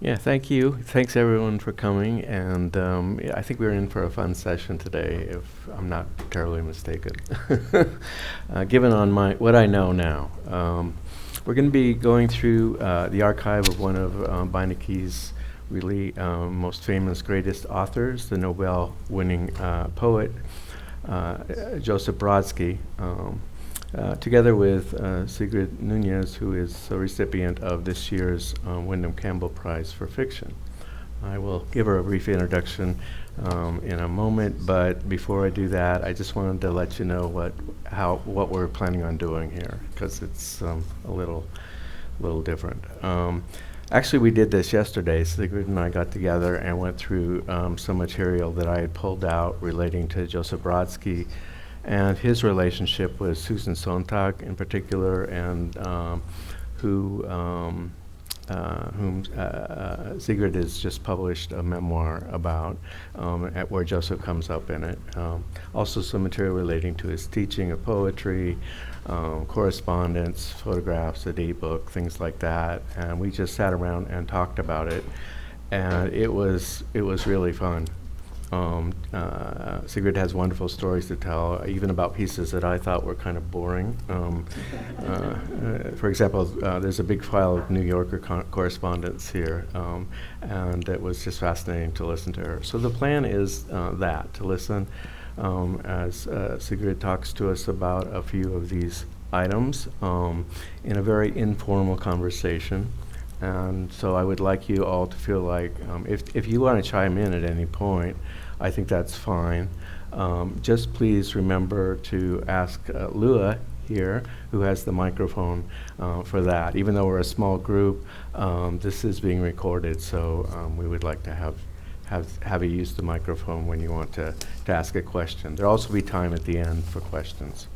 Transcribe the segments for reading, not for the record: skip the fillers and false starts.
Yeah, thank you. Thanks everyone for coming, and yeah, I think we're in for a fun session today, if I'm not terribly mistaken. Given on my what I know now, we're going to be going through the archive of one of Beinecke's really most famous, greatest authors, the Nobel-winning poet Joseph Brodsky. Together with Sigrid Nunez, who is the recipient of this year's Windham Campbell Prize for Fiction. I will give her a brief introduction in a moment, but before I do that, I just wanted to let you know what we're planning on doing here, because it's a little different. Actually, we did this yesterday. Sigrid and I got together and went through some material that I had pulled out relating to Joseph Brodsky and his relationship with Susan Sontag in particular, and whom Sigrid has just published a memoir about, where Joseph comes up in it. Also some material relating to his teaching of poetry, correspondence, photographs, a date book, things like that. And we just sat around and talked about it, and it was really fun. Sigrid has wonderful stories to tell, even about pieces that I thought were kind of boring. For example, there's a big file of New Yorker correspondence here, and it was just fascinating to listen to her. So the plan is to listen as Sigrid talks to us about a few of these items in a very informal conversation. And so I would like you all to feel like, if you want to chime in at any point, I think that's fine. Just please remember to ask Lua here, who has the microphone, for that. Even though we're a small group, this is being recorded, so we would like to have you use the microphone when you want to ask a question. There'll also be time at the end for questions.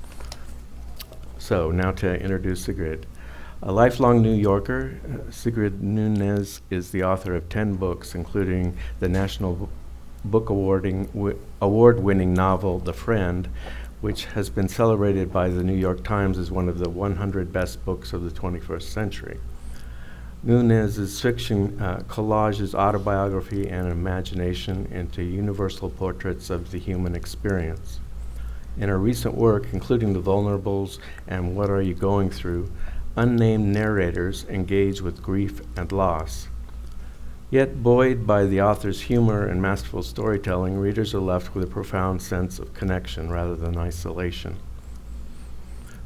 So now to introduce Sigrid. A lifelong New Yorker, Sigrid Nunez is the author of 10 books, including the National Book Award-winning novel, The Friend, which has been celebrated by the New York Times as one of the 100 best books of the 21st century. Nunez's fiction collages autobiography and imagination into universal portraits of the human experience. In her recent work, including The Vulnerables and What Are You Going Through?, unnamed narrators engage with grief and loss. Yet, buoyed by the author's humor and masterful storytelling, readers are left with a profound sense of connection rather than isolation.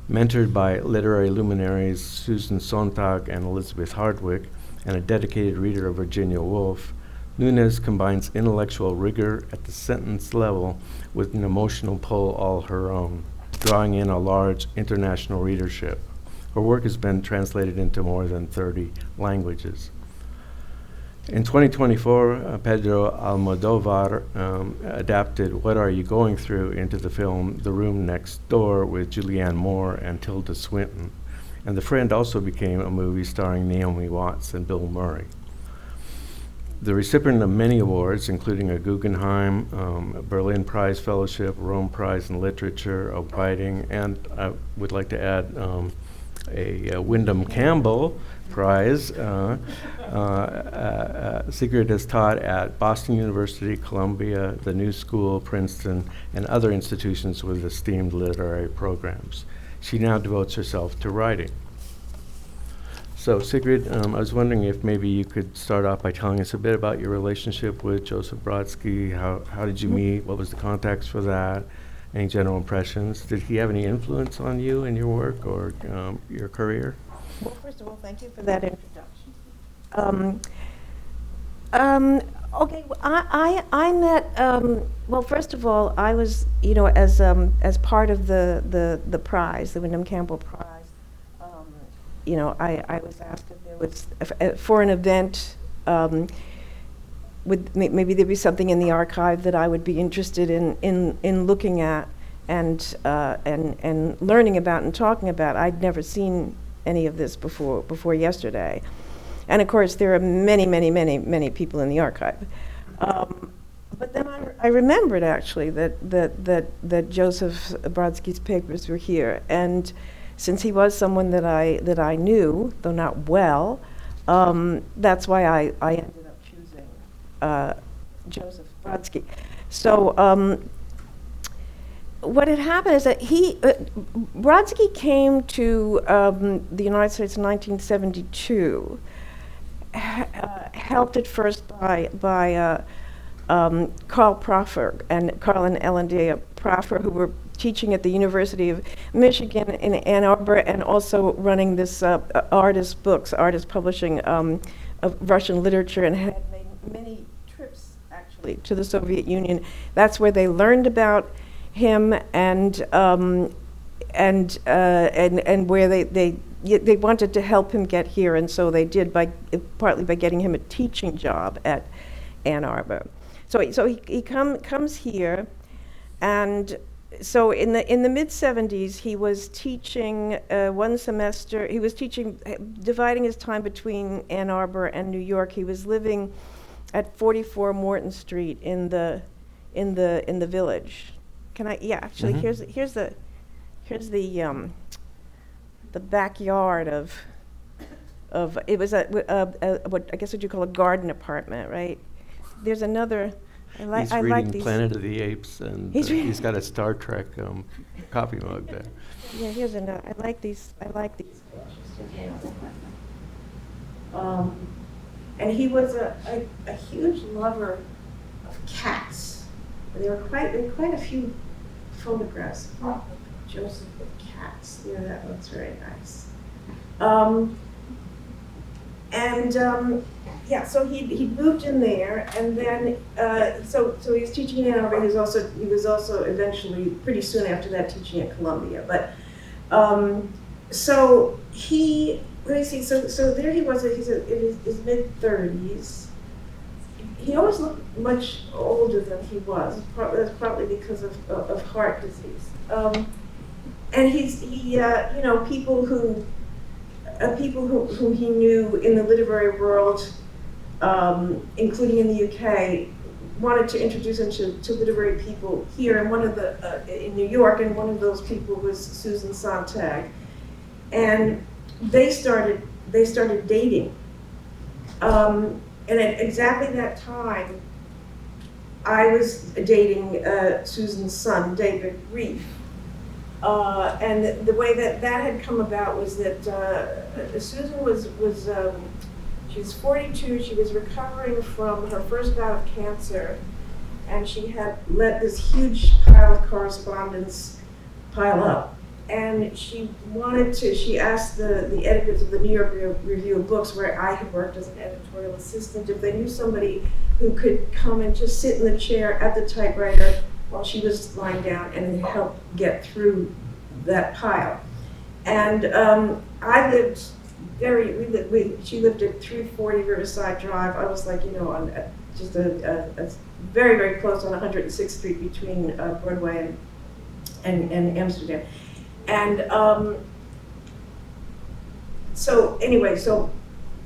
Mentored by literary luminaries Susan Sontag and Elizabeth Hardwick, and a dedicated reader of Virginia Woolf, Nunez combines intellectual rigor at the sentence level with an emotional pull all her own, drawing in a large international readership. Her work has been translated into more than 30 languages. In 2024, Pedro Almodovar adapted What Are You Going Through into the film The Room Next Door with Julianne Moore and Tilda Swinton. And The Friend also became a movie starring Naomi Watts and Bill Murray. The recipient of many awards, including a Guggenheim, a Berlin Prize Fellowship, Rome Prize in Literature, a Whiting, and I would like to add a Windham Campbell Prize. Sigrid has taught at Boston University, Columbia, the New School, Princeton, and other institutions with esteemed literary programs. She now devotes herself to writing. So Sigrid, I was wondering if maybe you could start off by telling us a bit about your relationship with Joseph Brodsky. How did you meet? What was the context for that? Any general impressions? Did he have any influence on you and your work or your career? Well, first of all, thank you for that introduction. Okay, well, I met, well, first of all, I was, as part of the prize, the Windham Campbell Prize, I was asked if there was, for an event, maybe there'd be something in the archive that I would be interested in looking at and learning about and talking about. I'd never seen any of this before yesterday. And of course, there are many people in the archive. But then I remembered actually that Joseph Brodsky's papers were here, and since he was someone that I knew, though not well, That's why I ended up choosing Joseph Brodsky. So what had happened is that Brodsky came to the United States in 1972, helped at first by Carl and Ellen D. Proffer, who were teaching at the University of Michigan in Ann Arbor, and also running this artist publishing of Russian literature, and had made many trips actually to the Soviet Union. That's where they learned about him, and where they wanted to help him get here, and so they did partly by getting him a teaching job at Ann Arbor. So he comes here, and so in the mid-70s he was teaching one semester. He was teaching, dividing his time between Ann Arbor and New York. He was living at 44 Morton Street in the Village. Can I? Yeah, actually, here's the backyard of it was what I guess what you call a garden apartment, right? There's another. He's I reading like these. Planet of the Apes, and he's got a Star Trek coffee mug there. Yeah, here's another. I like these. And he was a huge lover of cats. And there were quite a few photographs of Joseph with cats. Yeah, that looks very nice. Yeah, so he moved in there, and then so he was teaching in Ann Arbor. He was also eventually, pretty soon after that, teaching at Columbia. But so let me see. So there he was. He's in his mid-30s. He always looked much older than he was. That's probably because of heart disease. And people who he knew in the literary world, including in the UK, wanted to introduce him to literary people here. And one of in New York, and one of those people was Susan Sontag, and they started dating. And at exactly that time, I was dating Susan's son, David Reef. And the way that had come about was that Susan was she was 42. She was recovering from her first bout of cancer, and she had let this huge pile of correspondence pile up. And she asked the editors of the New York Review of Books, where I had worked as an editorial assistant, if they knew somebody who could come and just sit in the chair at the typewriter while she was lying down and help get through that pile. And she lived at 340 Riverside Drive. I was like, on just a very, very close on 106th Street between Broadway and Amsterdam. And so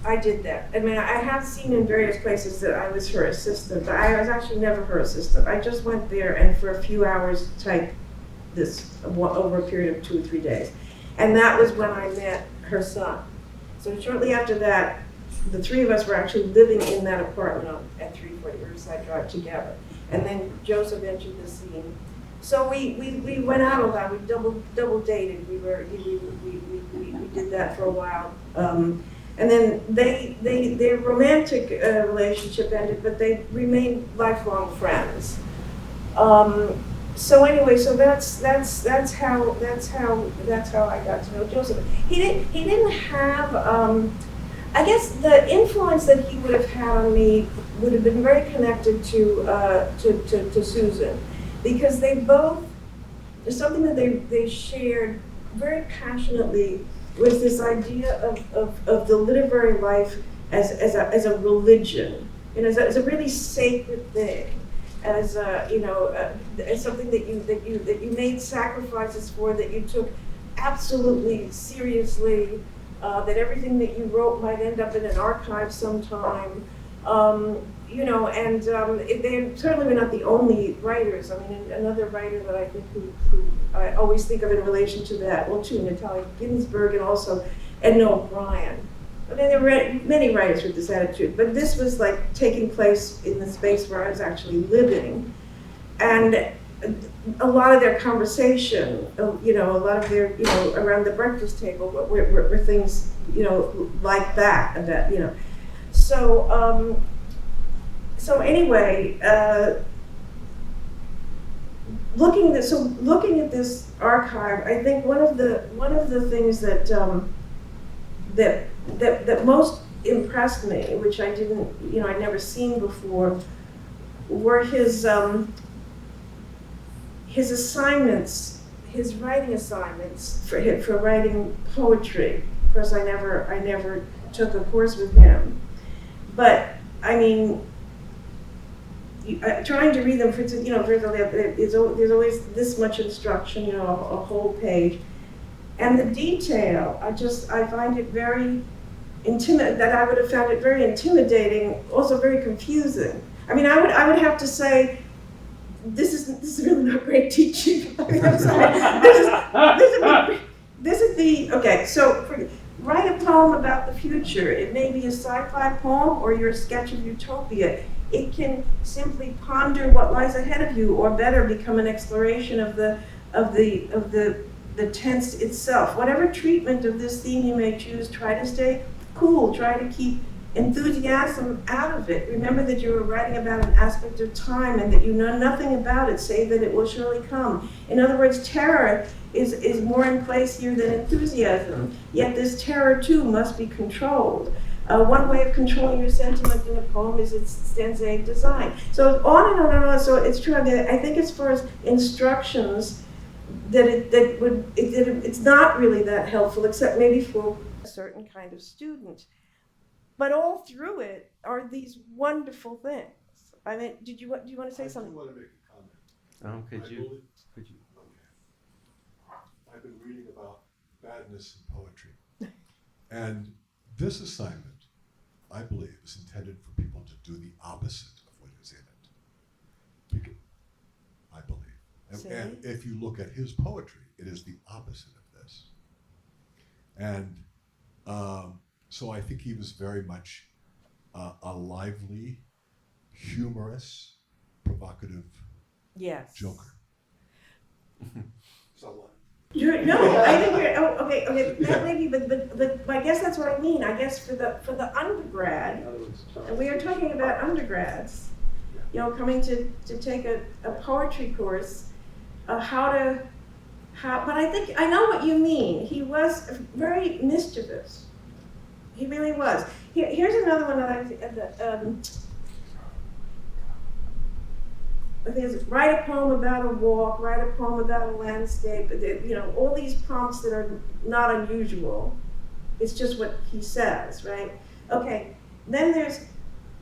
I did that. I mean, I have seen in various places that I was her assistant, but I was actually never her assistant. I just went there and for a few hours typed this over a period of 2 or 3 days. And that was when I met her son. So shortly after that, the three of us were actually living in that apartment at 340 Riverside Drive together. And then Joseph entered the scene. So we went out a lot. We double dated. We did that for a while. And then their romantic relationship ended, but they remained lifelong friends. So anyway, so that's how I got to know Joseph. He didn't have. I guess the influence that he would have had on me would have been very connected to Susan, because they both, there's something that they shared very passionately, was this idea of the literary life as a religion, as a really sacred thing, as something that you made sacrifices for, that you took absolutely seriously, that everything that you wrote might end up in an archive sometime. They certainly were not the only writers. I mean, another writer that I think who I always think of in relation to that, well, too, Natalia Ginsburg, and also Edna O'Brien. I mean, there were many writers with this attitude, but this was like taking place in the space where I was actually living. And a lot of their conversation, a lot of their, around the breakfast table were things, like that, and that, So, so anyway, looking at this archive, I think one of the things that that most impressed me, which I didn't, I'd never seen before, were his assignments, his writing assignments for writing poetry. Of course, I never took a course with him, but I mean, trying to read them there's always this much instruction, a whole page, and the detail. I find it very that I would have found it very intimidating, also very confusing. I mean, I would have to say, this is really not great teaching. I mean, I'm sorry. This is the okay. So write a poem about the future. It may be a sci-fi poem or your sketch of utopia. It can simply ponder what lies ahead of you, or better, become an exploration of the tense itself. Whatever treatment of this theme you may choose, try to stay cool. Try to keep enthusiasm out of it. Remember that you are writing about an aspect of time and that you know nothing about it, save that it will surely come. In other words, terror is more in place here than enthusiasm. Yet this terror too must be controlled. One way of controlling your sentiment in a poem is its stanzaic design. So on and on and on. So it's true. I mean, I think as far as instructions, it's not really that helpful, except maybe for a certain kind of student. But all through it are these wonderful things. I mean, do you want to say something? I do want to make a comment. Could you? Okay. I've been reading about badness in poetry. And this assignment, I believe, is intended for people to do the opposite of what is in it. I believe. And if you look at his poetry, it is the opposite of this. And so I think he was very much a lively, humorous, provocative joker. So No, I think okay. That maybe, but I guess that's what I mean. I guess for the undergrad, and we are talking about undergrads, coming to take a poetry course, but I think I know what you mean. He was very mischievous. He really was. Here's another one that I think is write a poem about a walk, write a poem about a landscape, all these prompts that are not unusual. It's just what he says, right? Okay, then there's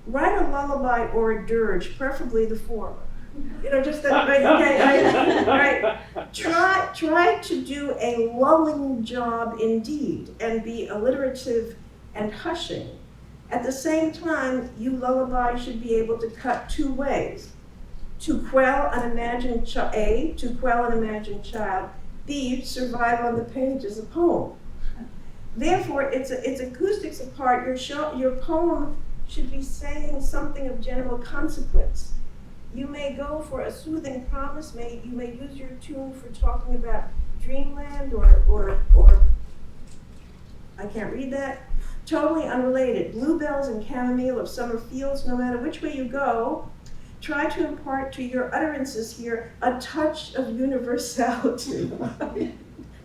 write a lullaby or a dirge, preferably the former. Just that, right? Okay, right. Try to do a lulling job indeed, and be alliterative and hushing. At the same time, you lullaby should be able to cut two ways. To quell an imagined child, B, survive on the page as a poem. Therefore, it's acoustics apart. Your poem should be saying something of general consequence. You may go for a soothing promise. You may use your tune for talking about dreamland or I can't read that. Totally unrelated. Bluebells and chamomile of summer fields. No matter which way you go, try to impart to your utterances here a touch of universality.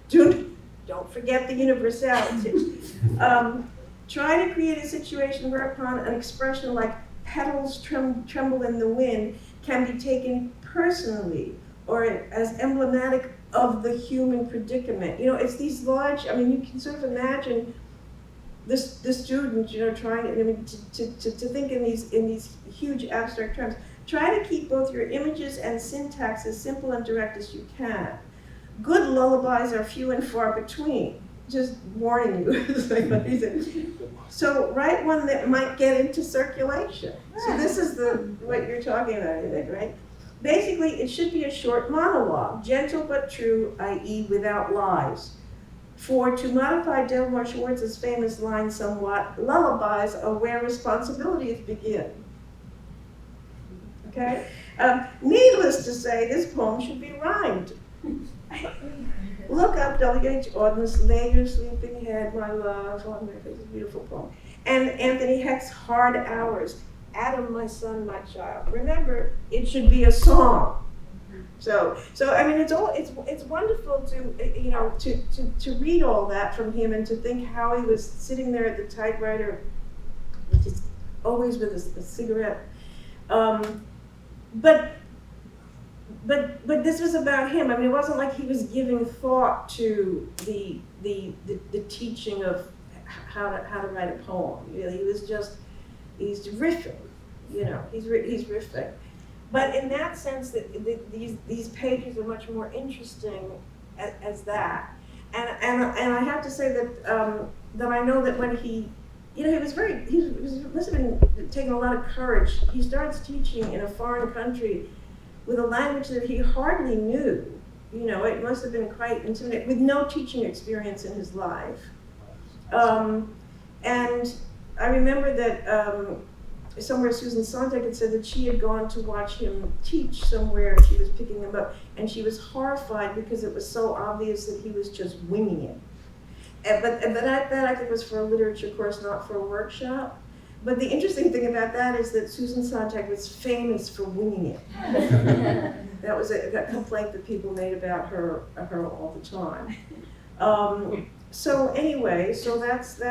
Don't forget the universality. Try to create a situation whereupon an expression like petals tremble in the wind can be taken personally or as emblematic of the human predicament. It's these large, you can sort of imagine the student, trying to think in these huge abstract terms. Try to keep both your images and syntax as simple and direct as you can. Good lullabies are few and far between. Just warning you. So write one that might get into circulation. So this is what you're talking about, I think, right? Basically, it should be a short monologue, gentle but true, i.e. without lies. For to modify Delmar Schwartz's famous line somewhat, lullabies are where responsibilities begin. Okay? Needless to say, this poem should be rhymed. Look up W.H. Auden's Lay Your Sleeping Head, My Love, on my face, it's a beautiful poem. And Anthony Heck's Hard Hours, Adam, My Son, My Child. Remember, it should be a song. So I mean, it's wonderful to read all that from him and to think how he was sitting there at the typewriter, just always with a cigarette. But this was about him. I mean, it wasn't like he was giving thought to the teaching of how to write a poem. Really, he's riffing. He's riffing. But in that sense, that these pages are much more interesting as that. And I have to say that I know that when he must have been taking a lot of courage. He starts teaching in a foreign country with a language that he hardly knew. It must have been quite intimidating, with no teaching experience in his life. And I remember that somewhere Susan Sontag had said that she had gone to watch him teach somewhere, and she was picking him up, and she was horrified because it was so obvious that he was just winging it. But that I think was for a literature course, not for a workshop. But the interesting thing about that is that Susan Sontag was famous for winging it. That was a complaint that people made about her all the time. So anyway, so that's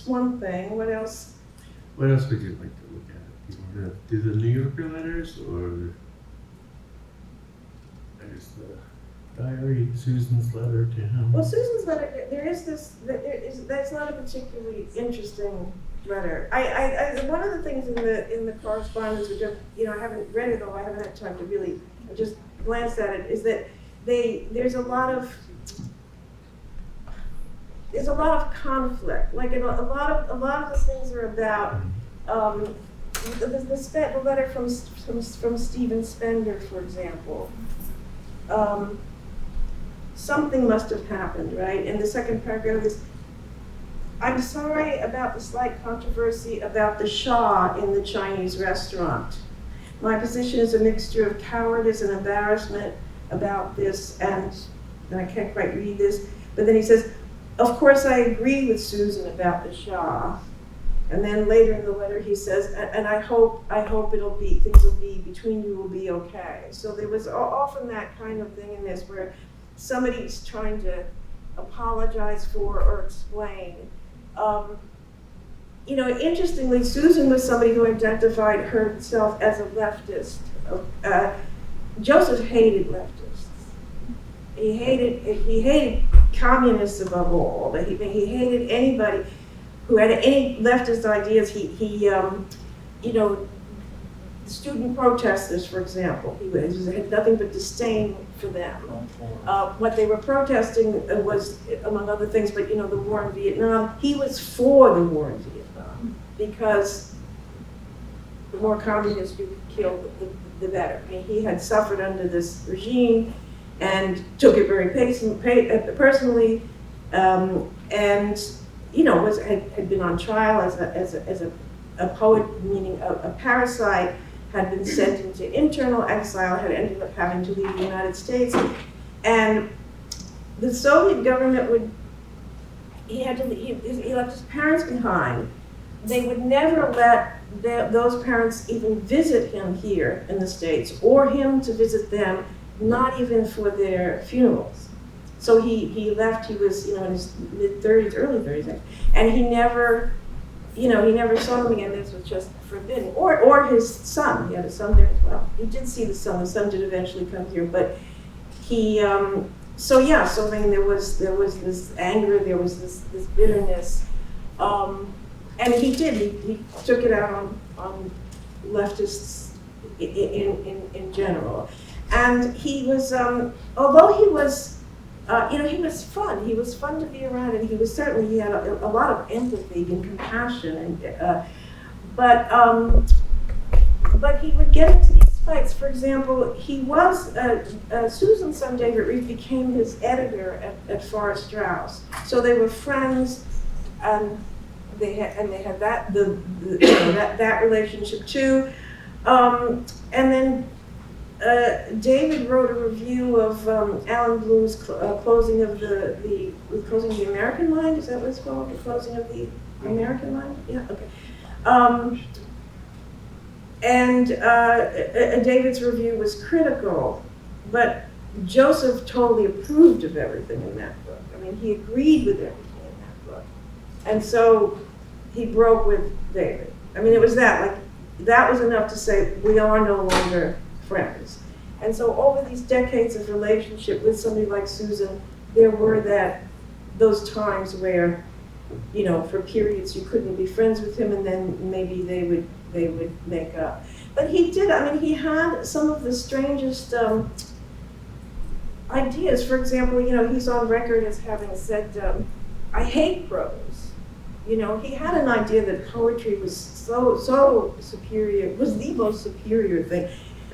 one thing. What else? What else would you like to look at? Do you want to do the New Yorker letters, or there's the diary, Susan's letter to him? Well, Susan's letter, that's not a particularly interesting letter. I one of the things in the correspondence, which I haven't read it all, I haven't had time to really, I just glanced at it, is that there's a lot of conflict. Like a lot of the things are about the letter from Stephen Spender, for example. Something must have happened, right? In the second paragraph is, I'm sorry about the slight controversy about the Shah in the Chinese restaurant. My position is a mixture of cowardice and embarrassment about this, and I can't quite read this, but then he says, of course I agree with Susan about the Shah. And then later in the letter he says, and I hope things will be, between you will be okay. So there was often that kind of thing in this where somebody's trying to apologize for or explain. Interestingly, Susan was somebody who identified herself as a leftist. Joseph hated leftists. He hated communists above all, but he hated anybody who had any leftist ideas. Student protesters, for example, he had nothing but disdain for them. What they were protesting was, among other things, but the war in Vietnam. He was for the war in Vietnam because the more communists you could kill, the better. I mean, he had suffered under this regime and took it very personally, and had been on trial as a poet, meaning a parasite, had been sent into internal exile, had ended up having to leave the United States, and the Soviet government he left his parents behind. They would never let those parents even visit him here in the States, or him to visit them, not even for their funerals. So he left, he was in his mid-30s, early 30s, and he never saw them again. This was just forbidden. Or his son, he had a son there as well. He did see the son did eventually come here, but he, so I mean, there was this anger, there was this bitterness, and he took it out on leftists in general. And he was, although he was, he was fun. He was fun to be around, and he had a lot of empathy and compassion, and but he would get into these sites. For example, he was, Susan's son David Reed became his editor at Forest Strauss. So they were friends, and they had that, that relationship too. And then David wrote a review of Alan Bloom's closing of the closing of the American Mind. Is that what it's called? The closing of the American Mind? Yeah. Okay. And David's review was critical, but Joseph totally approved of everything in that book. I mean, he agreed with everything in that book, and so he broke with David. I mean, it was that was enough to say we are no longer friends. And so over these decades of relationship with somebody like Susan, there were those times where, you know, for periods you couldn't be friends with him, and then maybe they would make up. But he did, I mean, he had some of the strangest ideas. For example, you know, he's on record as having said, I hate prose. You know, he had an idea that poetry was so superior, was the most superior thing.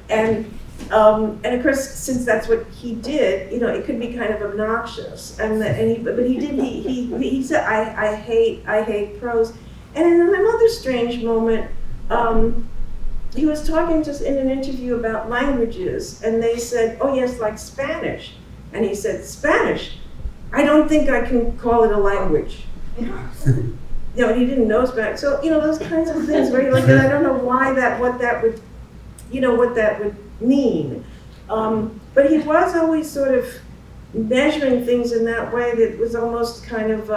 And of course, since that's what he did, you know, it could be kind of obnoxious. But he said, I hate prose. And in another strange moment, he was talking just in an interview about languages, and they said, oh yes, like Spanish. And he said, Spanish? I don't think I can call it a language. You know, and he didn't know Spanish. So, you know, those kinds of things where you're like, I don't know what that would mean. But he was always sort of measuring things in that way that was almost kind of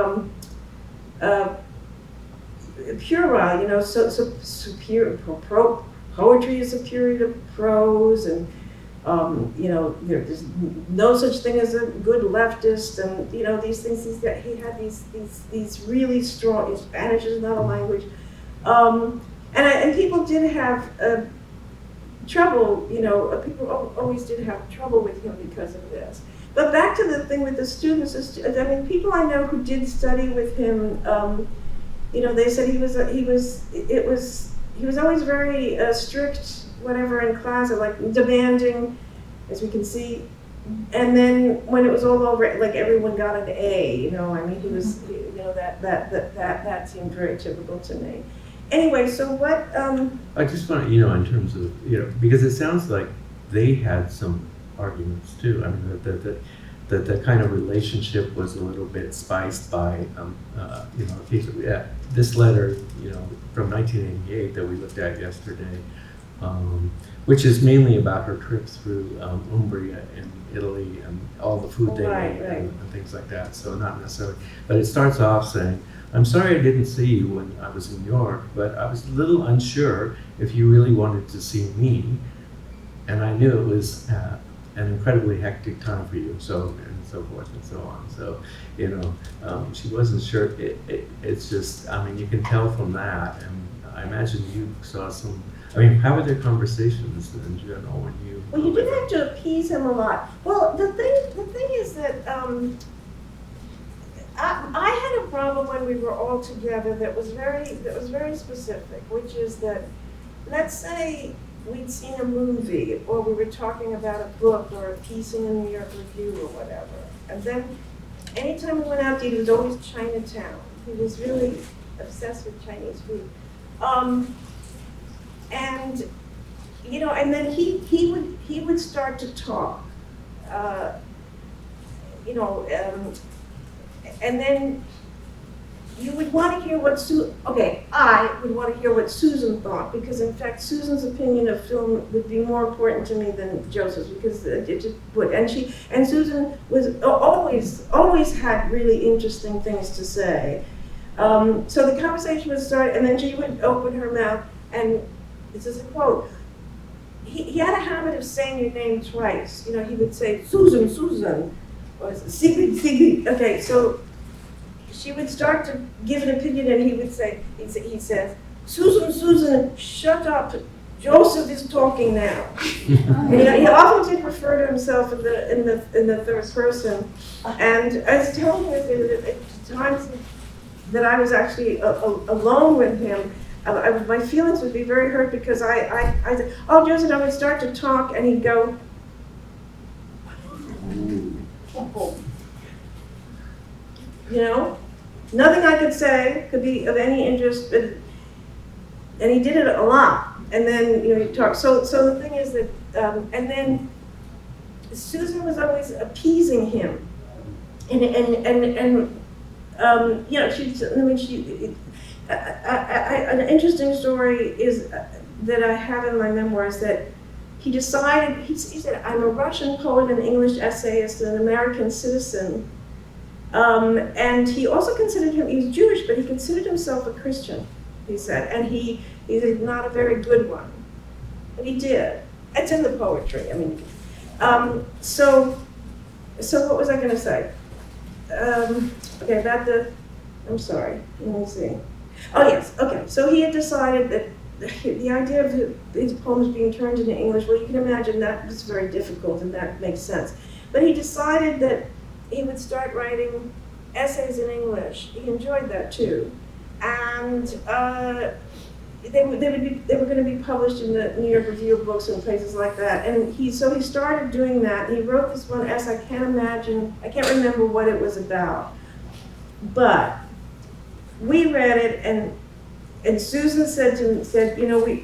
puerile, you know, so superior. Poetry is superior to prose, and you know, there's no such thing as a good leftist, and you know, these things. He had these really strong. Spanish is not a language, and people did have trouble. You know, people always did have trouble with him because of this. But back to the thing with the students. I mean, people I know who did study with him. You know, they said he was always very strict, whatever, in class, or like demanding, as we can see. And then when it was all over, like everyone got an A. You know, I mean, he was, you know, that seemed very typical to me. Anyway, so what? I just want to, you know, in terms of, you know, because it sounds like they had some arguments too. I mean, that the kind of relationship was a little bit spiced by, you know, this letter, you know, from 1988 that we looked at yesterday, which is mainly about her trip through Umbria in Italy and all the food they ate and things like that. So not necessarily, but it starts off saying, I'm sorry I didn't see you when I was in New York, but I was a little unsure if you really wanted to see me, and I knew it was an incredibly hectic time for you, so and so forth and so on. So, you know, she wasn't sure. It's just, I mean, you can tell from that, and I imagine you saw some. I mean, how were their conversations in general when you? Well, you did have to appease him a lot. Well, the thing is that I had a problem when we were all together that was very specific, which is that, let's say we'd seen a movie, or we were talking about a book or a piece in the New York Review or whatever, and then anytime we went out to eat, it was always Chinatown. He was really obsessed with Chinese food, and you know, and then he would start to talk, you know, and then you would want to hear what I would want to hear what Susan thought, because in fact Susan's opinion of film would be more important to me than Joseph's, because it just would. And Susan was always had really interesting things to say. So the conversation would start, and then she would open her mouth, and this is a quote. He had a habit of saying your name twice. You know, he would say Susan, Susan, or Sigrid, Sigrid. Okay, so she would start to give an opinion, and he would say, he says, Susan, Susan, shut up. Joseph is talking now. And he often did refer to himself in the third person. And I was telling her that at times that I was actually alone with him, my feelings would be very hurt because I said, oh, Joseph, I would start to talk and he'd go, you know, nothing I could say could be of any interest, but, and he did it a lot. And then, you know, he talked. So the thing is that, and then Susan was always appeasing him, and you know, an interesting story is that I have in my memoirs that he decided, he said, I'm a Russian poet, an English essayist, an American citizen. And he also considered he was Jewish, but he considered himself a Christian, he said, and he is not a very good one. But he did. It's in the poetry. I mean, so what was I going to say? Okay, about I'm sorry, let me see. Oh yes, okay, so he had decided that the idea of his poems being turned into English, well, you can imagine that was very difficult, and that makes sense. But he decided that he would start writing essays in English. He enjoyed that too. And they were going to be published in the New York Review of Books and places like that. And so he started doing that. He wrote this one essay. I can't remember what it was about. But we read it, and Susan said, you know, you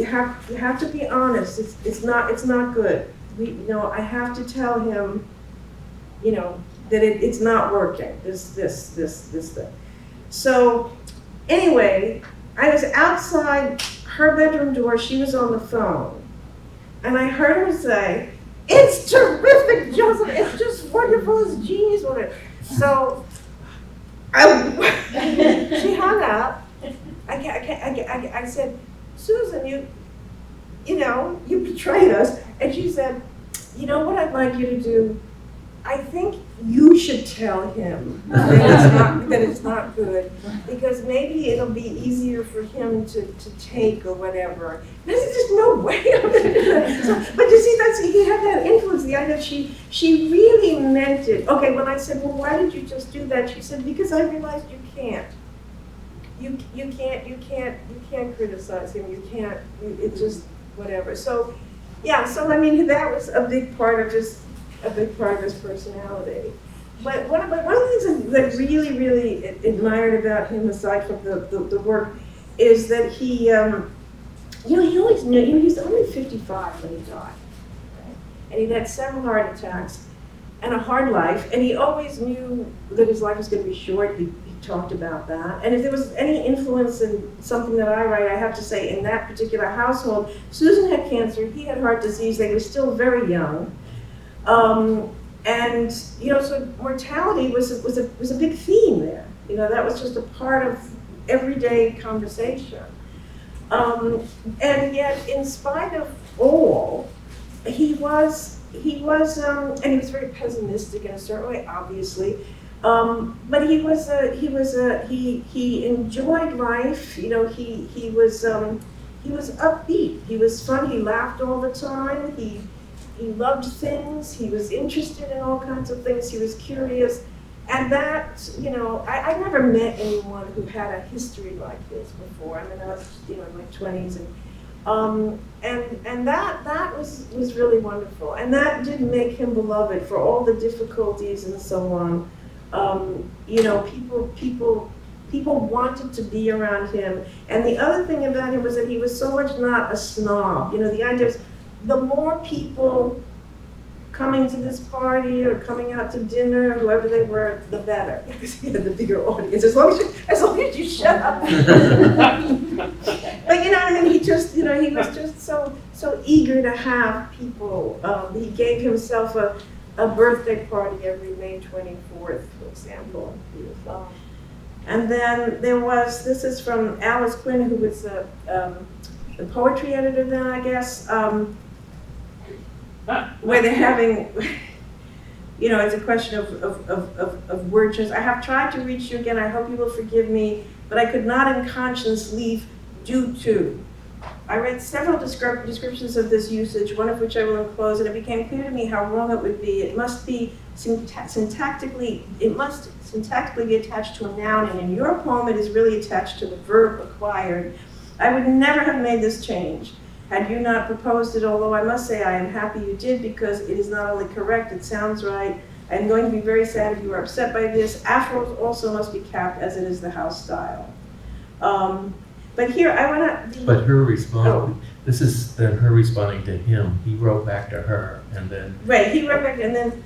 have to be honest. It's not good. I have to tell him, you know, that it's not working. This thing. So anyway, I was outside her bedroom door. She was on the phone, and I heard her say, "It's terrific, Joseph. It's just wonderful. It's genius." So she hung up. I said, "Susan, you know, you betrayed us." And she said, "You know what I'd like you to do? I think you should tell him that it's not good, because maybe it'll be easier for him to take or whatever." There's just no way I'm going to do that. But you see, he had that influence. The idea that she really meant it. Okay, when I said, "Well, why did you just do that?" She said, "Because I realized you can't. You can't criticize him. You can't. It's just whatever." So, yeah. So I mean, that was a big part of his personality. But one of the things that really, really admired about him, aside from the work, is that he, you know, he always knew, he was only 55 when he died. Right? And he'd had several heart attacks and a hard life, and he always knew that his life was going to be short. He talked about that. And if there was any influence in something that I write, I have to say, in that particular household, Susan had cancer, he had heart disease, they were still very young. And you know, so mortality was a big theme there. You know, that was just a part of everyday conversation. And yet, in spite of all, he was, and he was very pessimistic in a certain way, obviously. But he enjoyed life. You know, he was upbeat. He was fun. He laughed all the time. He loved things. He was interested in all kinds of things. He was curious. And that, you know, I never met anyone who had a history like this before. I mean, I was, you know, in my 20s. And that was really wonderful. And that did make him beloved for all the difficulties and so on. You know, people wanted to be around him. And the other thing about him was that he was so much not a snob. You know, the idea is, the more people coming to this party or coming out to dinner, whoever they were, the better. Because he had the bigger audience, as long as you shut up. But you know, I mean, he just, you know, he was just so eager to have people. He gave himself a birthday party every May 24th, for example. And then there was, this is from Alice Quinn, who was the poetry editor then, I guess, where they're having, you know, it's a question of word choice. I have tried to reach you again. I hope you will forgive me, but I could not in conscience leave due to. I read several descriptions of this usage, one of which I will enclose, and it became clear to me how wrong it would be. It must be syntactically, it must syntactically be attached to a noun, and in your poem it is really attached to the verb acquired. I would never have made this change had you not proposed it, although I must say I am happy you did, because it is not only correct, it sounds right. I'm going to be very sad if you are upset by this. Afros also must be kept as it is the house style. But here I want to... But her response, this is then her responding to him. He wrote back to her, and then... Right, he wrote back, and then,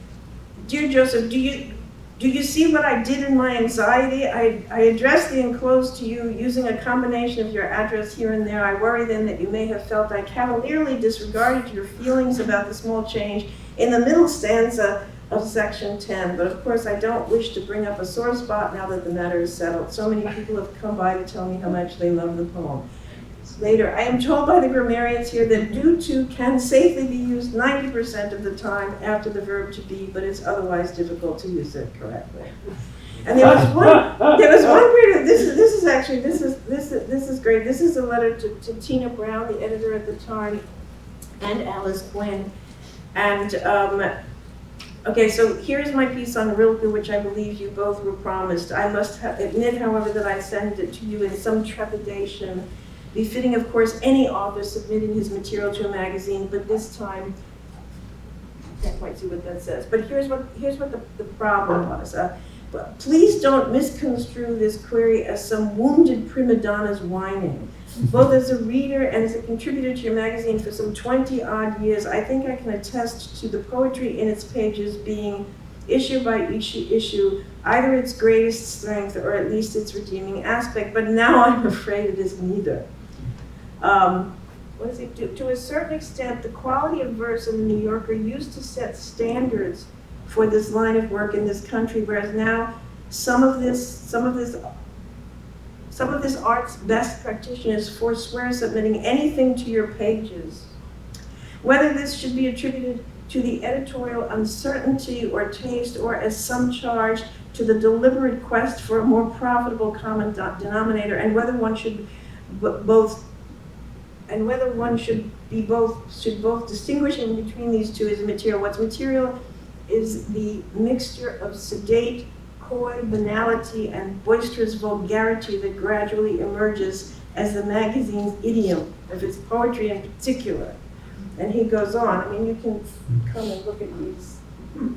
dear Joseph, do you see what I did in my anxiety? I addressed the enclosed to you using a combination of your address here and there. I worry then that you may have felt I cavalierly disregarded your feelings about the small change in the middle stanza of section 10. But of course, I don't wish to bring up a sore spot now that the matter is settled. So many people have come by to tell me how much they love the poem. Later, I am told by the grammarians here that due to can safely be used 90% of the time after the verb to be, but it's otherwise difficult to use it correctly. And there was one word. This is great. This is a letter to Tina Brown, the editor at the time, and Alice Quinn. And okay, so here's my piece on Rilke, which I believe you both were promised. I must admit, however, that I send it to you in some trepidation, befitting, of course, any author submitting his material to a magazine, but this time, I can't quite see what that says. But here's what the problem was. But please don't misconstrue this query as some wounded prima donna's whining. Both as a reader and as a contributor to your magazine for some 20-odd years, I think I can attest to the poetry in its pages being, issue by issue, either its greatest strength or at least its redeeming aspect, but now I'm afraid it is neither. What does it do? To a certain extent, the quality of verse in the New Yorker used to set standards for this line of work in this country, whereas now some of this art's best practitioners forswear submitting anything to your pages. Whether this should be attributed to the editorial uncertainty or taste, or as some charge to the deliberate quest for a more profitable common denominator, and whether one should both distinguishing between these two is material. What's material is the mixture of sedate, coy banality and boisterous vulgarity that gradually emerges as the magazine's idiom of its poetry in particular. And he goes on. I mean, you can come and look at these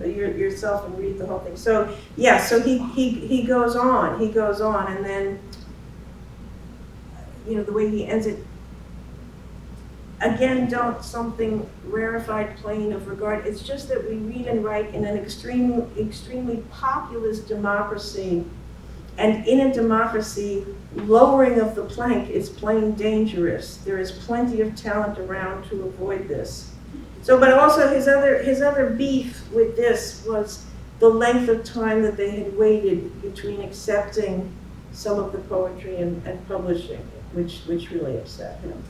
yourself and read the whole thing. So yeah, so he goes on, and then, you know, the way he ends it, again, don't something rarefied plane of regard. It's just that we read and write in an extremely populist democracy, and in a democracy, lowering of the plank is plain dangerous. There is plenty of talent around to avoid this. So, but also his other beef with this was the length of time that they had waited between accepting some of the poetry and publishing it, which really upset him.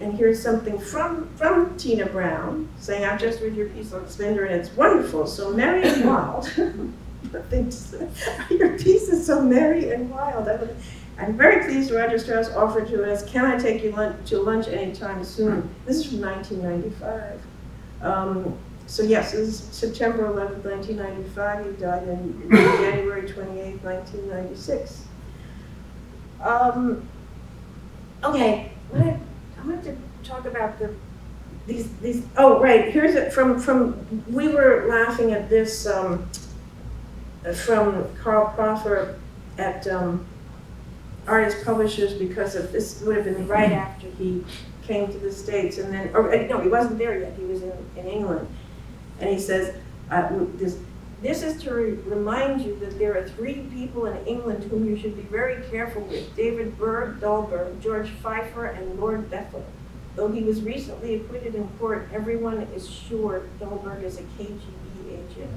And here's something from Tina Brown saying, I've just read your piece on Spender and it's wonderful, so merry and wild. Your piece is so merry and wild. I'm very pleased Roger Strauss offered to us, can I take you to lunch anytime soon? This is from 1995. So yes, this is September 11th, 1995. He died in January 28th, 1996. Okay, I want to talk about these. Oh, right. Here's it from. We were laughing at this from Carl Proffer at Artist Publishers, because of this would have been right after he came to the States, and then, or no, he wasn't there yet. He was in England. And he says, this is to remind you that there are 3 people in England whom you should be very careful with: David Dahlberg, George Pfeiffer, and Lord Bethel. Though he was recently acquitted in court, everyone is sure Dahlberg is a KGB agent.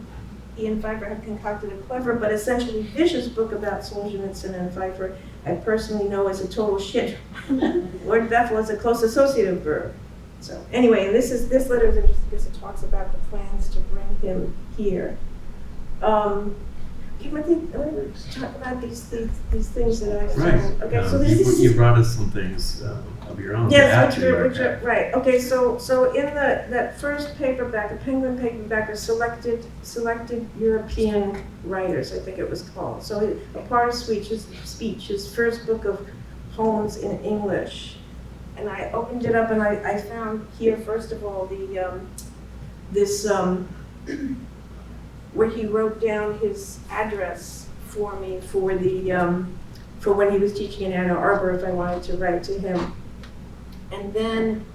He and Pfeiffer have concocted a clever but essentially vicious book about Solzhenitsyn, and Pfeiffer I personally know is a total shit. Lord Bethel is a close associate of Berg. So anyway, this letter is interesting because it talks about the plans to bring him here. let me talk about these things that I Right. found. Okay, so this is. You brought us some things of your own. to add Yes, to your which are, archive. right, okay, so in that first paperback, the Penguin paperback was selected European writers, I think it was called. So a part of speech, his first book of poems in English. And I opened it up and I found here, first of all, this where he wrote down his address for me for for when he was teaching in Ann Arbor, if I wanted to write to him. And then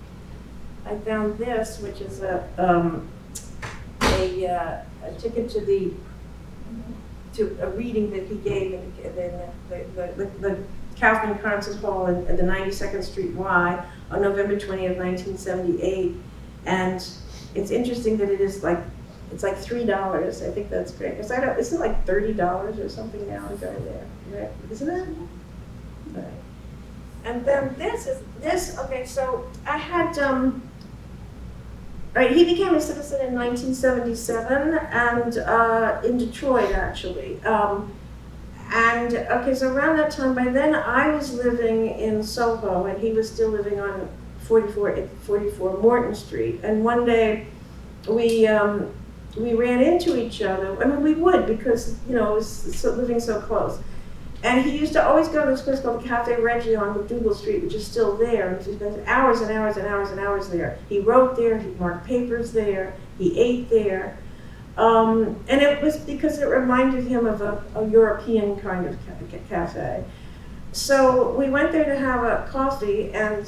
I found this, which is a ticket to a reading that he gave in the Kaufman Concert Hall at the 92nd Street Y on November 20th, 1978. And it's interesting that it's like $3. I think that's great. Because isn't it like $30 or something now to go there? Right? Isn't it? Right. And then this, okay, so I had, right, he became a citizen in 1977 and in Detroit, actually. And, okay, so around that time, by then I was living in Soho and he was still living on 44 Morton Street. And one day we ran into each other. I mean, we would because, you know, it was living so close. And he used to always go to this place called the Cafe Reggio on McDougal Street, which is still there. And he spent hours and hours and hours and hours there. He wrote there, he marked papers there, he ate there. And it was because it reminded him of a European kind of cafe. So we went there to have a coffee and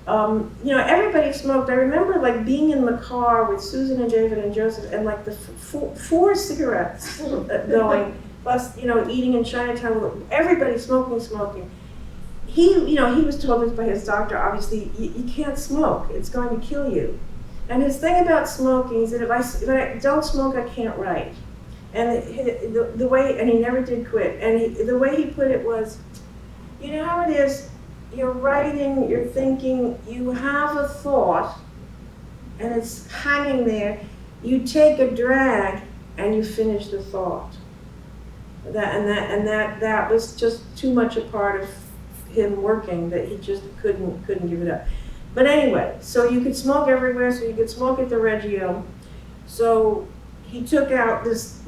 you know, everybody smoked. I remember like being in the car with Susan and David and Joseph and like the four cigarettes going. Plus, you know, eating in Chinatown, everybody smoking. He, you know, he was told this by his doctor, obviously, you can't smoke, it's going to kill you. And his thing about smoking is that if I don't smoke, I can't write. And the way, and he never did quit, and the way he put it was, you know how it is, you're writing, you're thinking, you have a thought, and it's hanging there, you take a drag, and you finish the thought. That was just too much a part of him working that he just couldn't give it up. But anyway, so you could smoke everywhere, so you could smoke at the Reggio. So he took out this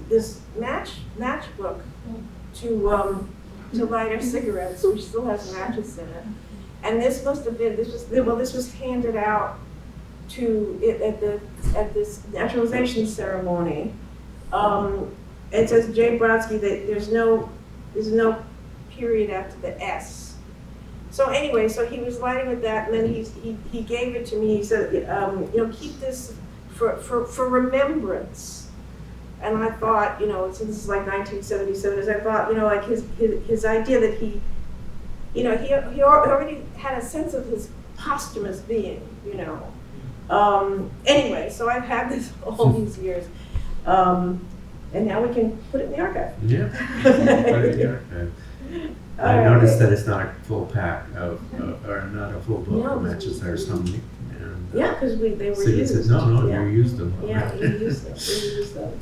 matchbook to light our cigarettes, which still has matches in it. And this must have been this was handed out at this naturalization ceremony. It says J. Brodsky that there's no period after the S. So anyway, so he was writing with that, and then he gave it to me. He said, you know, keep this for remembrance. And I thought, you know, since this is like 1977, I thought, you know, like his idea that he already had a sense of his posthumous being, you know. Anyway, so I've had this all these years. And now we can put it in the archive. Yeah. Put it in the archive. I noticed that it's not a full pack or not a full book of matches. There's some. Yeah, because they were so used. Said, no, yeah. you used them. Yeah, we used them. We used them.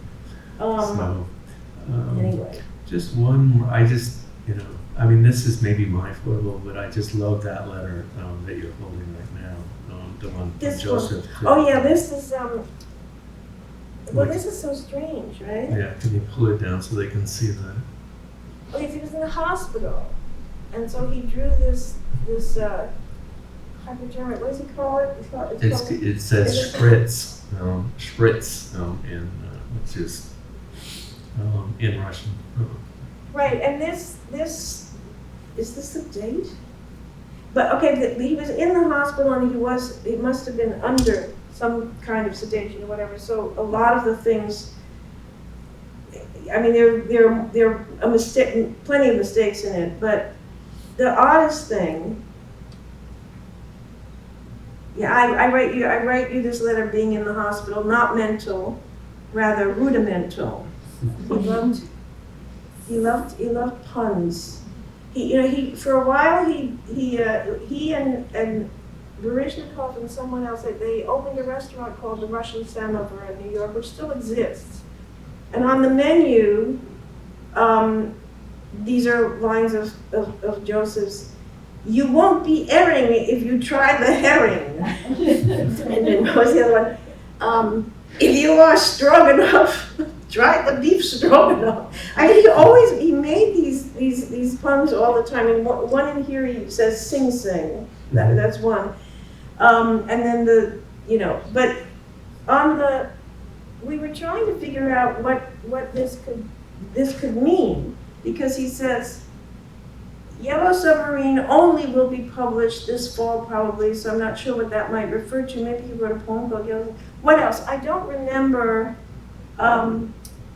Anyway. Just one more. You know, I mean, this is maybe my foible, but I just love that letter that you're holding right now. The one from Joseph. Oh yeah, this is well, this is so strange, right? Yeah, can you pull it down so they can see that? Oh, he was in the hospital, and so he drew this hypodermic. What does he call it? It says Spritz, which is in Russian. Right, and this is this the date? But okay, he was in the hospital, and he must have been under some kind of sedation or whatever. So a lot of the things, I mean, there are a mistake, plenty of mistakes in it. But the oddest thing, yeah, I write you this letter being in the hospital, not mental, rather rudimental. He loved puns. He for a while he and Baryshnikov and someone else, they opened a restaurant called the Russian Samovar in New York, which still exists. And on the menu, these are lines of Joseph's. You won't be erring if you try the herring. And then what was the other one? If you are strong enough, try the beef stroganoff. I mean, he made these puns all the time. And one in here he says sing sing. That's one. And then but we were trying to figure out what this could mean, because he says Yellow Submarine only will be published this fall probably, so I'm not sure what that might refer to. Maybe he wrote a poem called Yellow. What else? I don't remember. I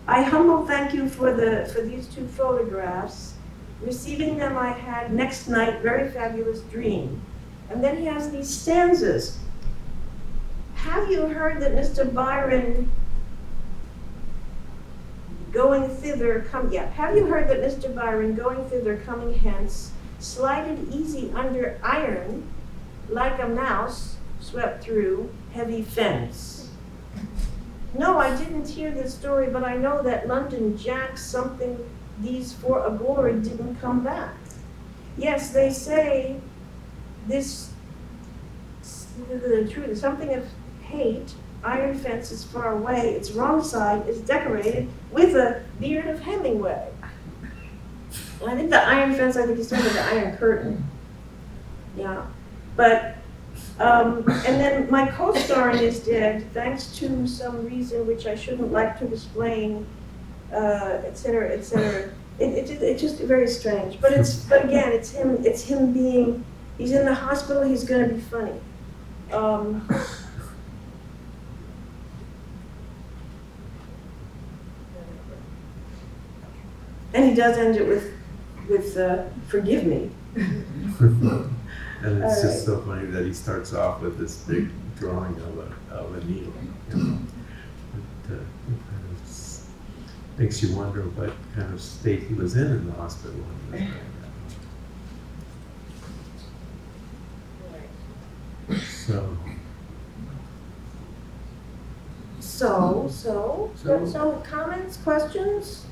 humble thank you for these 2 photographs. Receiving them I had next night, very fabulous dream. And then he has these stanzas. Have you heard that Mr. Byron going thither, have you heard that Mr. Byron going thither, coming hence, slided easy under iron, like a mouse swept through heavy fence? No, I didn't hear this story, but I know that London Jack something these for a glory didn't come back. Yes, they say this, the truth, something of hate, iron fence is far away, its wrong side is decorated with a beard of Hemingway. And I think the iron fence, I think he's talking about the iron curtain. Yeah, but, and then my co-starring is dead, thanks to some reason which I shouldn't like to explain, et cetera, et cetera. It's just very strange. But again, it's him being, he's in the hospital, he's gonna be funny. And he does end it with forgive me. And it's just so funny that he starts off with this big drawing of a needle. It kind of makes you wonder what kind of state he was in the hospital when he was writing that. So comments, questions?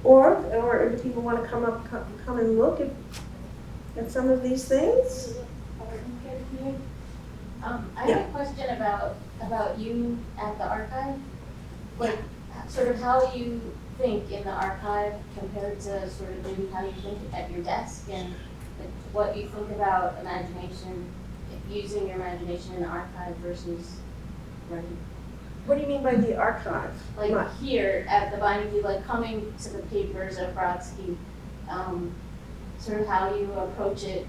Or if people want to come and look at some of these things. I have a question about you at the archive. Like, sort of how you think in the archive compared to sort of maybe how you think at your desk, and like what you think about imagination, using your imagination in the archive versus writing. What do you mean by the archive? Like what? Here at the binding, like coming to the papers at Brodsky, sort of how you approach it,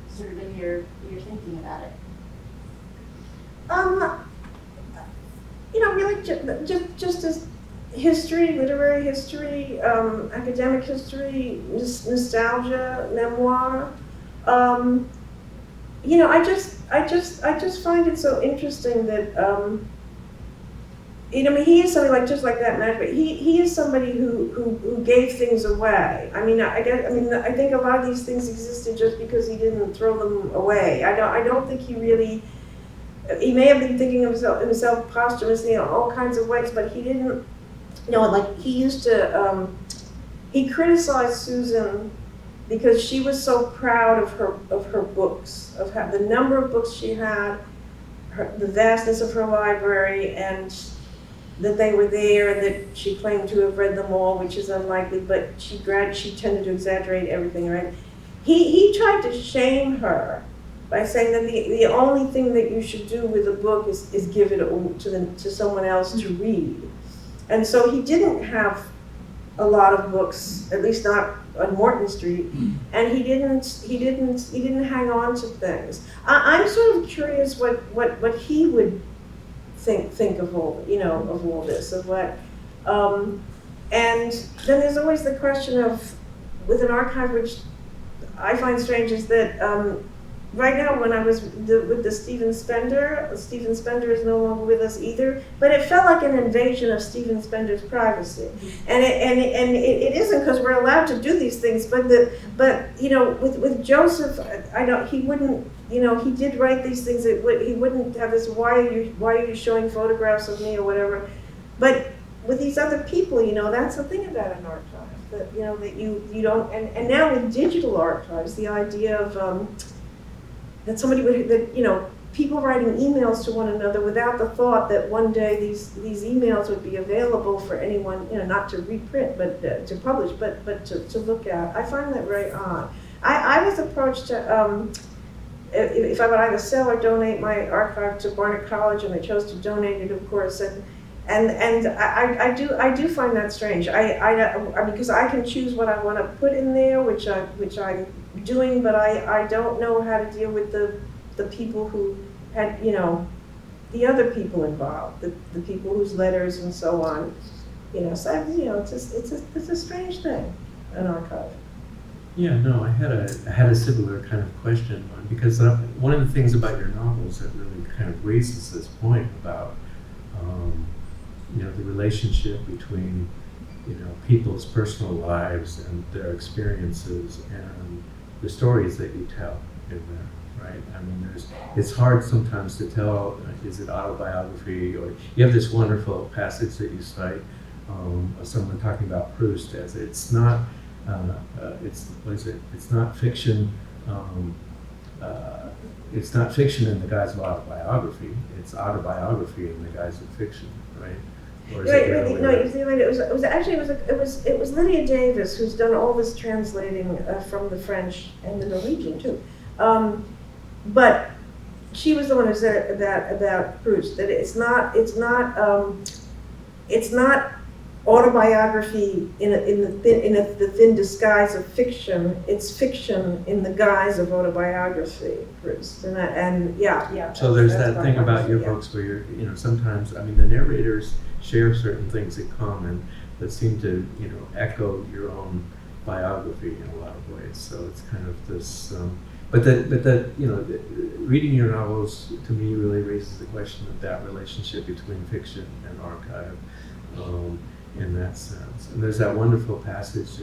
sort of in your thinking about it. Really just as history, literary history, academic history, nostalgia, memoir. I just find it so interesting that. He is somebody just like that man, but he is somebody who gave things away. I think a lot of these things existed just because he didn't throw them away. I don't think he really. He may have been thinking of himself posthumously in all kinds of ways, but he didn't. He used to. He criticized Susan because she was so proud of her books, of the number of books she had, the vastness of her library, and that they were there, and that she claimed to have read them all, which is unlikely, but she tended to exaggerate everything, right? He tried to shame her by saying that the only thing that you should do with a book is give it to someone else to read. And so he didn't have a lot of books, at least not on Morton Street, and he didn't hang on to things. I'm sort of curious what he would think of all this, of what, and then there's always the question of, with an archive, which I find strange, is that right now, when I was with the Stephen Spender is no longer with us either, but it felt like an invasion of Stephen Spender's privacy. And it isn't, because we're allowed to do these things, but with Joseph, I don't, he wouldn't, he did write these things, he wouldn't have this, why are you showing photographs of me or whatever. But with these other people, that's the thing about an archive, that, that you don't, and now with digital archives, the idea of, that somebody would, people writing emails to one another without the thought that one day these emails would be available for anyone, not to reprint, but to publish, but to look at. I find that very odd. I was approached to, if I would either sell or donate my archive to Barnard College, and I chose to donate it, of course, and I do find that strange. I mean, because I can choose what I want to put in there, which I'm doing, but I don't know how to deal with the people who had, the other people involved, the people whose letters and so on, so it's a strange thing, an archive. Yeah, no, I had a similar kind of question, because one of the things about your novels that really kind of raises this point about the relationship between people's personal lives and their experiences and the stories that you tell in there, right? I mean, it's hard sometimes to tell, is it autobiography, or you have this wonderful passage that you cite of someone talking about Proust as it's not, it's not fiction, it's not fiction in the guise of autobiography, it's autobiography in the guise of fiction, right? Or is it Right, no, it was Lydia Davis who's done all this translating from the French and the Norwegian too. But she was the one who said about Proust, that it's not autobiography in the thin disguise of fiction. It's fiction in the guise of autobiography, Proust. Yeah. So there's that's that my thing about point, your yeah. books where you're, sometimes, I mean, the narrators share certain things in common that seem to, echo your own biography in a lot of ways. So it's kind of this, but reading your novels to me really raises the question of that relationship between fiction and archive, in that sense. And there's that wonderful passage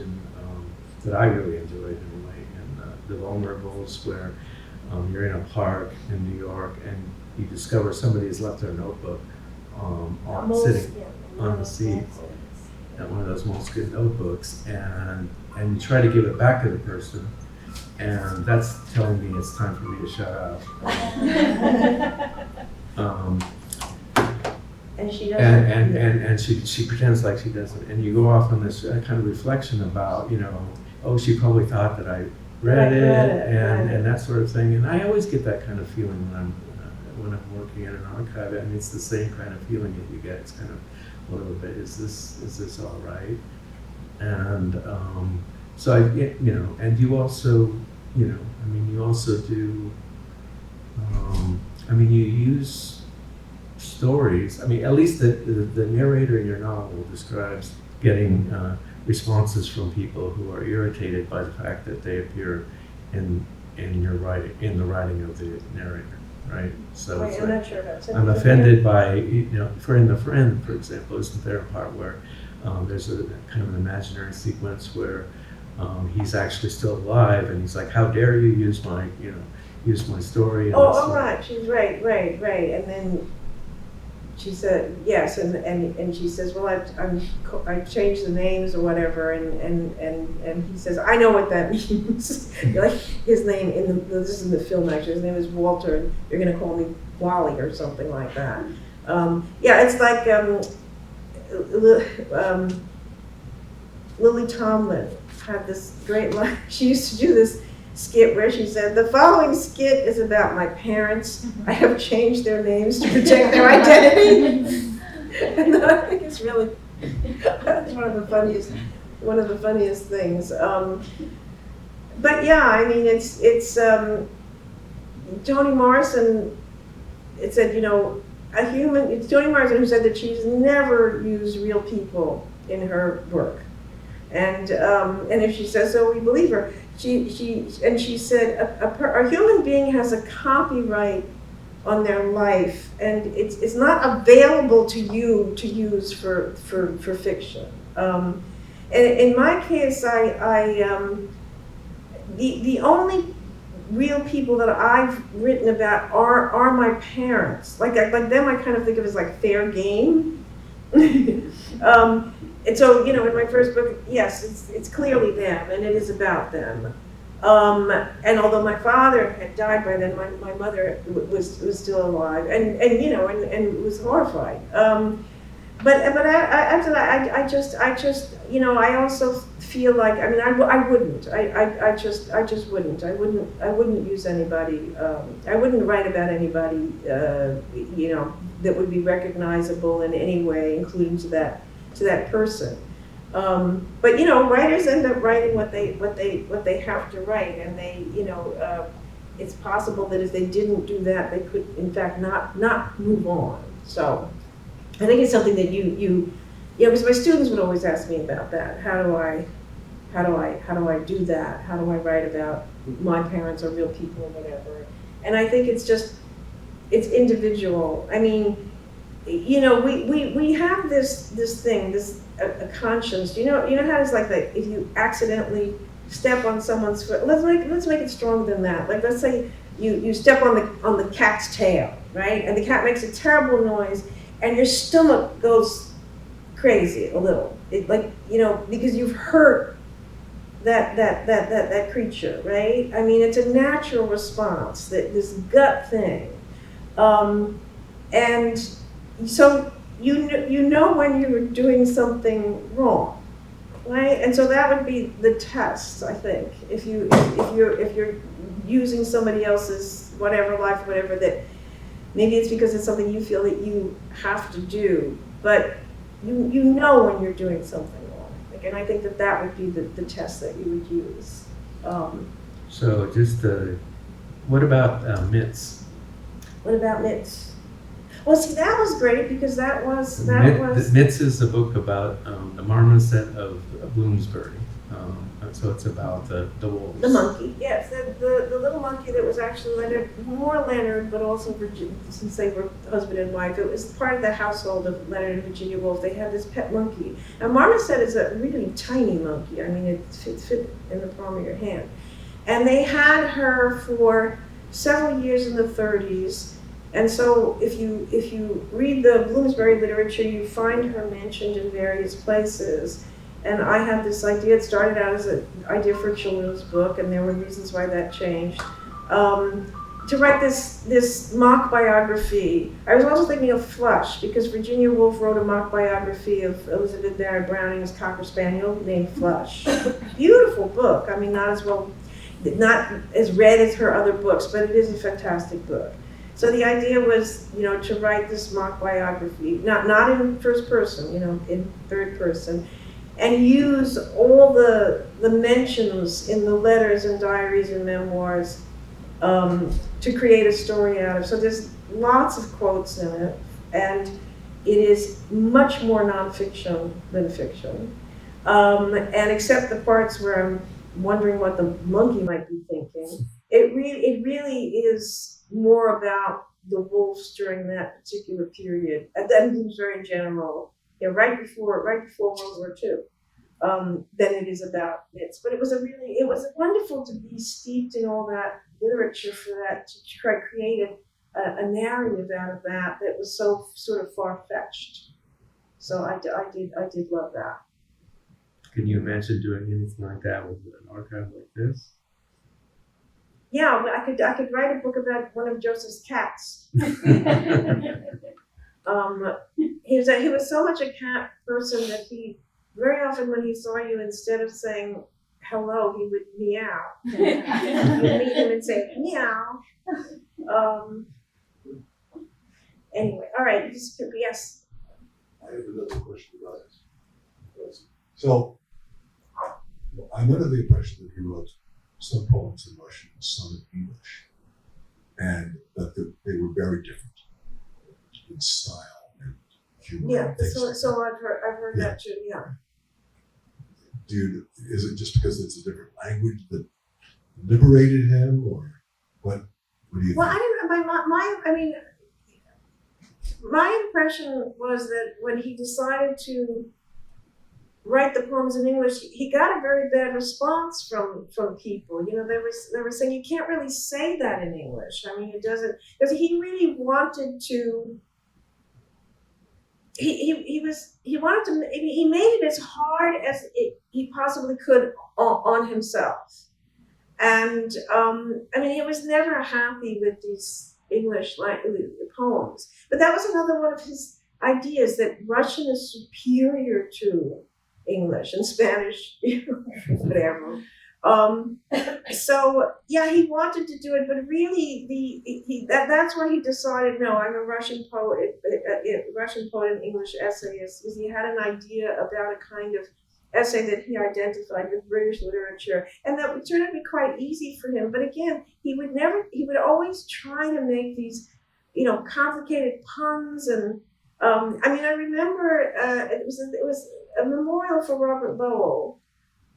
that I really enjoyed anyway, in The Vulnerables, where you're in a park in New York and you discover somebody has left their notebook sitting on the seat at one of those moleskin notebooks, and you try to give it back to the person, and that's telling me it's time for me to shut up. And she doesn't. And she pretends like she doesn't, and you go off on this kind of reflection about, oh, she probably thought that I read it, and that sort of thing. And I always get that kind of feeling when I'm working in an archive. I mean, it's the same kind of feeling that you get. It's kind of a little bit, is this all right? And so and you also, you also do, you use stories. I mean, at least the narrator in your novel describes getting responses from people who are irritated by the fact that they appear in your writing, in the writing of the narrator, right? So Wait, it's I'm like, not sure about I'm offended by, for in The Friend, for example, isn't there a part where there's a kind of an imaginary sequence where he's actually still alive, and he's like, "How dare you use my story?" And Oh, right. She's right. And then she said yes, and she says, "Well, I changed the names or whatever," and he says, "I know what that means." Like his name this is in the film actually. His name is Walter, and you're going to call me Wally or something like that. It's like Lily Tomlin had this great line. She used to do this skit where she said, "The following skit is about my parents. I have changed their names to protect their identity." And I think it's really, that's one of the funniest things. But yeah, I mean, it's Toni Morrison. It said, it's Toni Morrison who said that she's never used real people in her work. And if she says so, we believe her. She said a human being has a copyright on their life, and it's not available to you to use for fiction. And in my case, the only real people that I've written about are my parents. Like them, I kind of think of as like fair game. And so, in my first book, yes, it's clearly them, and it is about them. And although my father had died by then, my mother was still alive, and was horrified. But after that, I just I also feel like, I mean, I wouldn't. I just wouldn't. I wouldn't use anybody. I wouldn't write about anybody. That would be recognizable in any way, including to that person. But writers end up writing what they have to write, and it's possible that if they didn't do that, they could in fact not move on. So I think it's something that because my students would always ask me about that. How do I do that? How do I write about my parents or real people or whatever? And I think it's individual. I mean, we have this thing, a conscience. You know how it's like that if you accidentally step on someone's foot. Let's make it stronger than that. Like, let's say you step on the cat's tail, right? And the cat makes a terrible noise, and your stomach goes crazy a little. Because you've hurt that creature, right? I mean, it's a natural response, this gut thing, and so you know when you're doing something wrong, right? And so that would be the test, I think. If you're using somebody else's whatever life, whatever, that maybe it's because it's something you feel that you have to do, but you know when you're doing something wrong. And I think that would be the test that you would use. So just what about Mitz? What about Mitz? Well, see, that was great because was. Mitz is a book about the marmoset of Bloomsbury. So it's about the wolves. The monkey, yes, the little monkey that was actually Leonard, but also Virginia, since they were husband and wife. It was part of the household of Leonard and Virginia Woolf. They had this pet monkey. Now, marmoset is a really tiny monkey. I mean, it fit in the palm of your hand. And they had her for several years in the 30s. And so if you read the Bloomsbury literature, you find her mentioned in various places. And I had this idea. It started out as an idea for a children's book, and there were reasons why that changed. To write this mock biography. I was also thinking of Flush, because Virginia Woolf wrote a mock biography of Elizabeth Barrett Browning's Cocker Spaniel named Flush. Beautiful book. I mean, not as read as her other books, but it is a fantastic book. So the idea was, to write this mock biography, not in first person, in third person, and use all the mentions in the letters and diaries and memoirs to create a story out of. So there's lots of quotes in it, and it is much more nonfiction than fiction. And except the parts where I'm wondering what the monkey might be thinking, it really is more about the wolves during that particular period, and then Bloomsbury in general, right before World War II, than it is about Mitz. But it was wonderful to be steeped in all that literature for that, to try to create a narrative out of that was so sort of far-fetched. So I did love that. Can you imagine doing anything like that with an archive like this? Yeah, I could write a book about one of Joseph's cats. He was so much a cat person that he very often, when he saw you, instead of saying hello, he would meow. You'd meet him and say meow. Anyway, all right. Yes. I have another question about it. So I'm under the impression that he wrote some poems in Russian, some in English, and that they were very different in style and humor. Yeah, and things like so that. I've heard that too. Yeah. Is it just because it's a different language that liberated him, or what do you Well, think? I don't know. My impression was that when he decided to write the poems in English, he got a very bad response from people. You know, they were saying you can't really say that in English. I mean, it doesn't, because he really wanted to. He made it as hard as he possibly could on himself, and I mean, he was never happy with these English poems. But that was another one of his ideas, that Russian is superior to English and Spanish, whatever. So yeah, he wanted to do it, but really that's why he decided, no, I'm a Russian poet and English essayist, because he had an idea about a kind of essay that he identified with British literature, and that would turned out to be quite easy for him. But again, he would always try to make these, complicated puns. And I mean, I remember it was a memorial for Robert Lowell,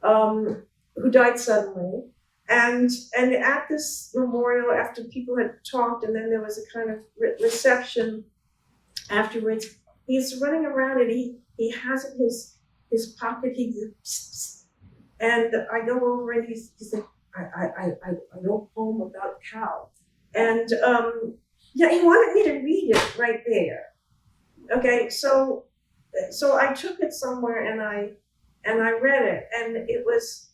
who died suddenly, and at this memorial, after people had talked, and then there was a kind of reception afterwards, he's running around and he has in his pocket, and I go over and he's like, I wrote a poem about a cow, and yeah, he wanted me to read it right there. Okay, so I took it somewhere and I read it, and it was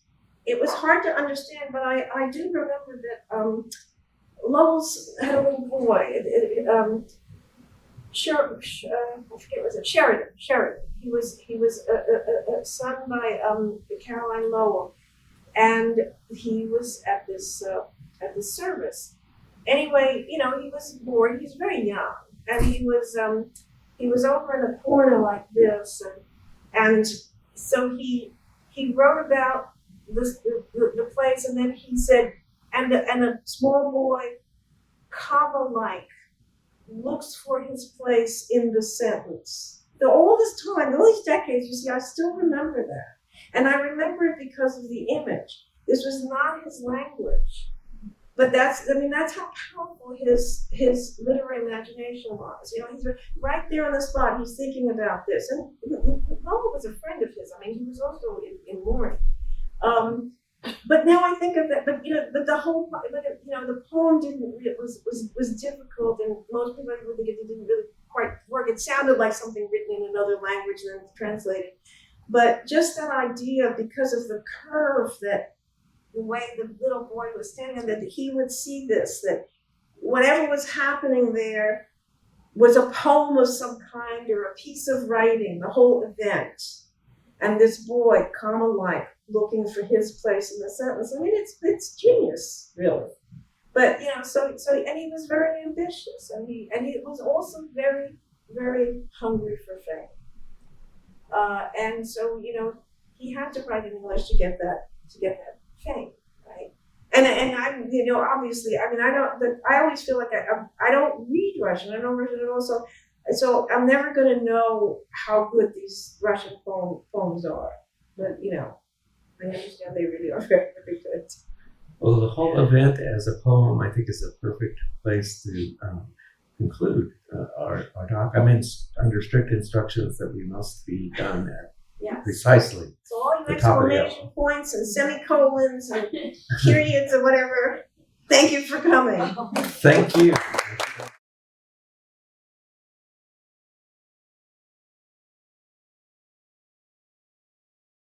hard to understand, but I do remember that Lowell's had a little boy. Sheridan. He was a son by Caroline Lowell, and he was at this service. Anyway, he was bored. He was very young, and he was over in a corner like this, and so he wrote about the place, and then he said, and a small boy, comma-like, looks for his place in the sentence. So all this time, all these decades, you see, I still remember that. And I remember it because of the image. This was not his language. But that's how powerful his literary imagination was. He's right there on the spot. He's thinking about this. And Lowell was a friend of his. I mean, he was also in mourning. But now I think of that. But the whole, the poem was difficult, and most people would think it didn't really quite work. It sounded like something written in another language and then translated. But just that idea, because of the curve, that the way the little boy was standing on, that he would see this, that whatever was happening there was a poem of some kind or a piece of writing, the whole event. And this boy, comma-like, looking for his place in the sentence. I mean, it's genius, really. But so and he was very ambitious, and he was also very, very hungry for fame. And so he had to write in English to get that fame, right? And I'm obviously, I mean, I always feel like I don't read Russian. I don't read it at all. So I'm never going to know how good these Russian poems are. But I understand they really are very, very good. Well, the whole event as a poem, I think, is a perfect place to conclude our documents under strict instructions that we must be done at Yes. precisely. So all your the top of the exclamation points and semicolons and periods or whatever, thank you for coming. Thank you.